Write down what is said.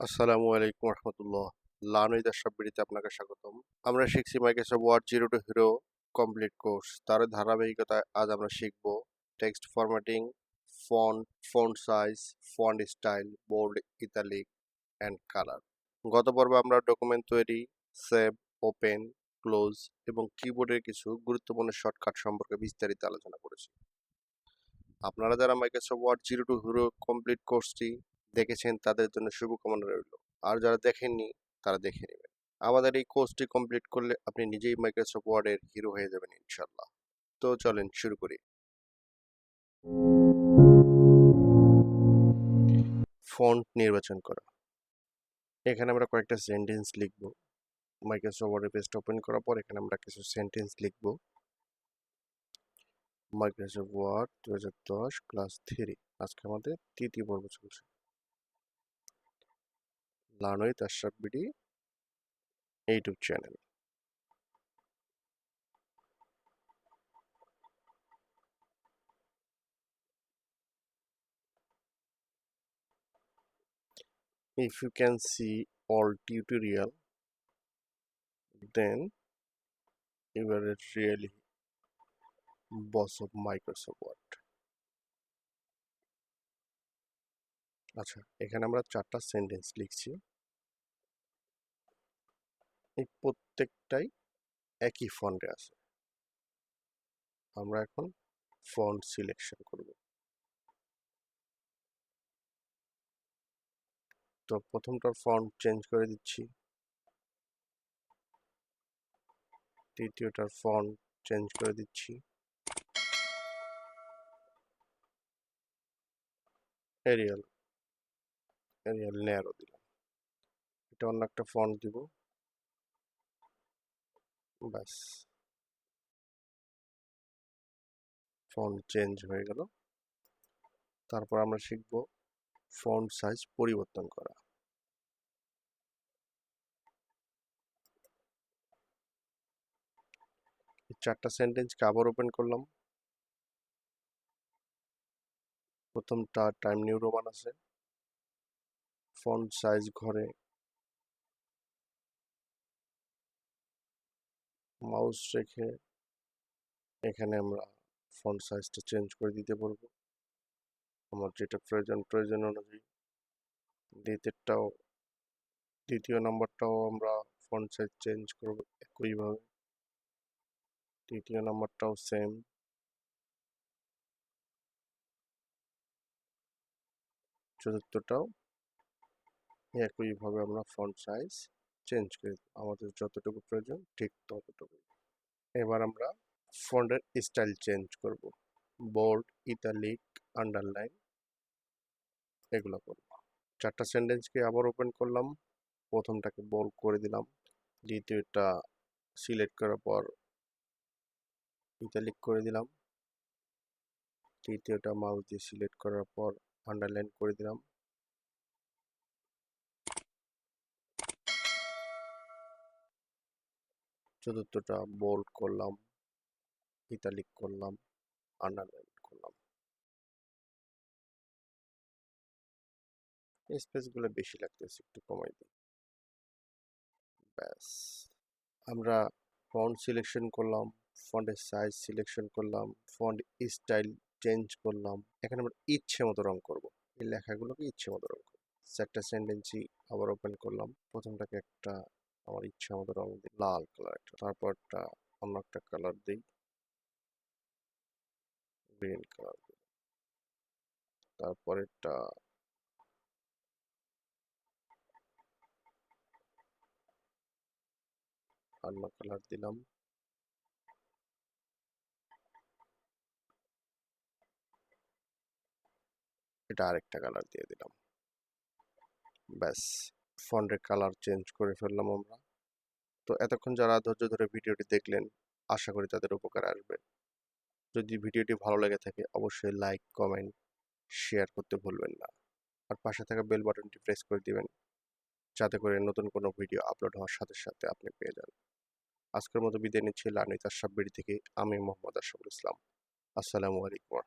আসসালামু আলাইকুম রহমতুল্লাহ। Learning the সাবজেক্টে আপনাকে স্বাগতম। আমরা শিখছি Microsoft Word zero to hero complete course. তার ধারাবাহিকতায় আজ আমরা শিখব text formatting, font, font size, font style, bold, italic and colour. গত পর্বে আমরা ডকুমেন্ট তৈরি, সেভ, ওপেন, ক্লোজ এবং কিবোর্ডের কিছু গুরুত্বপূর্ণ শর্টকাট সম্পর্কে বিস্তারিত আলোচনা করেছি। আপনারা যারা Microsoft Word zero to hero complete কোর্সটি দেখেছেন তাদের জন্য শুভকামনা রইল, আর যারা দেখেননি তারা দেখে নেবেন। আমাদের এই কোর্সটি কমপ্লিট করলে আপনি নিজেই মাইক্রোসফট ওয়ার্ডের হিরো হয়ে যাবেন ইনশাল্লাহ। তো চলেন শুরু করি। ফন্ট নির্বাচন করা। এখানে আমরা কয়েকটা সেন্টেন্স লিখব। মাইক্রোসফট ওয়ার্ডের পেজটা ওপেন করার পর এখানে আমরা কিছু সেন্টেন্স লিখব। মাইক্রোসফট ওয়ার্ড 2010 ক্লাস 3, আজকে আমাদের তৃতীয় পর্ব চলছে। Learn with Ashraf BD YouTube channel. If you can see all tutorial, then you are a really boss of Microsoft Word. আচ্ছা, এখানে আমরা 4টা সেন্টেন্স লিখছি। এই প্রত্যেকটাই একই ফন্টে আছে। আমরা এখন ফন্ট সিলেকশন করব। তো প্রথমটার ফন্ট চেঞ্জ করে দিচ্ছি, দ্বিতীয়টার ফন্ট চেঞ্জ করে দিচ্ছি, এরিয়াল ন্যারো দিলাম। এটা অন্য একটা ফন্ট দিব, ব্যাস ফন্ট চেঞ্জ হয়ে গেল। তারপর আমরা শিখব ফন্ট সাইজ পরিবর্তন করা। এই 4টা সেন্টেন্সকে আবার ওপেন করলাম। প্রথমটা টাইম নিউ রোমান আছে, ফন্ট সাইজ ঘরে মাউস রেখে এখানে আমরা ফন্ট সাইজটা চেঞ্জ করে দিতে পারবো আমার যেটা প্রয়োজন অনুযায়ী। দ্বিতীয় নাম্বারটাও আমরা ফন্ট সাইজ চেঞ্জ করব একইভাবে। তৃতীয় নাম্বারটাও সেম। চতুর্থটাও একইভাবে আমরা ফন্ট সাইজ চেঞ্জ করে আমাদের যতটুকু প্রয়োজন ঠিক ততটুকু। এবার আমরা ফন্টের স্টাইল চেঞ্জ করব, বোল্ড, ইটালিক, আন্ডারলাইন এগুলো করব। 4টা সেন্টেন্সকে আবার ওপেন করলাম, প্রথমটাকে বোল্ড করে দিলাম, দ্বিতীয়টা সিলেক্ট করার পর ইটালিক করে দিলাম, তৃতীয়টা মাউস দিয়ে সিলেক্ট করার পর আন্ডারলাইন করে দিলাম, চতুর্থটা বোল্ড করলাম, ইটালিক করলাম, আন্ডারলাইন করলাম। স্পেসগুলো বেশি লাগতেছে, একটু কমাই দিই, ব্যাস। আমরা ফন্ট সিলেকশন করলাম, ফন্টের সাইজ সিলেকশন করলাম, ফন্ট স্টাইল চেঞ্জ করলাম। এখানে আমরা ইচ্ছে মতো রং করব, এই লেখাগুলোকে ইচ্ছে মতো রং করব। 4টা সেন্টেন্সই আবার ওপেন করলাম, প্রথমটাকে একটা আমার ইচ্ছা মতো রং দিই, লাল কালার একটা, তারপরটা অন্য একটা কালার দিই, গ্রিন কালার দিই, তারপরেরটা অন্য কালার দিলাম, এটা আরেকটা কালার দিয়ে দিলাম, ব্যাস ফন্টের কালার চেঞ্জ করে ফেললাম আমরা। তো এতক্ষণ যারা ধৈর্য ধরে ভিডিওটি দেখলেন, আশা করি তাদের উপকার আসবে। যদি ভিডিওটি ভালো লেগে থাকে অবশ্যই লাইক, কমেন্ট, শেয়ার করতে ভুলবেন না, আর পাশে থাকা বেল বাটনটি প্রেস করে দিবেন যাতে করে নতুন কোনো ভিডিও আপলোড হওয়ার সাথে সাথে আপনি পেয়ে যান। আজকের মতো বিদায় নিচ্ছি লার্নিং উইথ আশরাফ বিডি থেকে। আমি মোহাম্মদ আশরাফুল ইসলাম। আসসালামু আলাইকুম।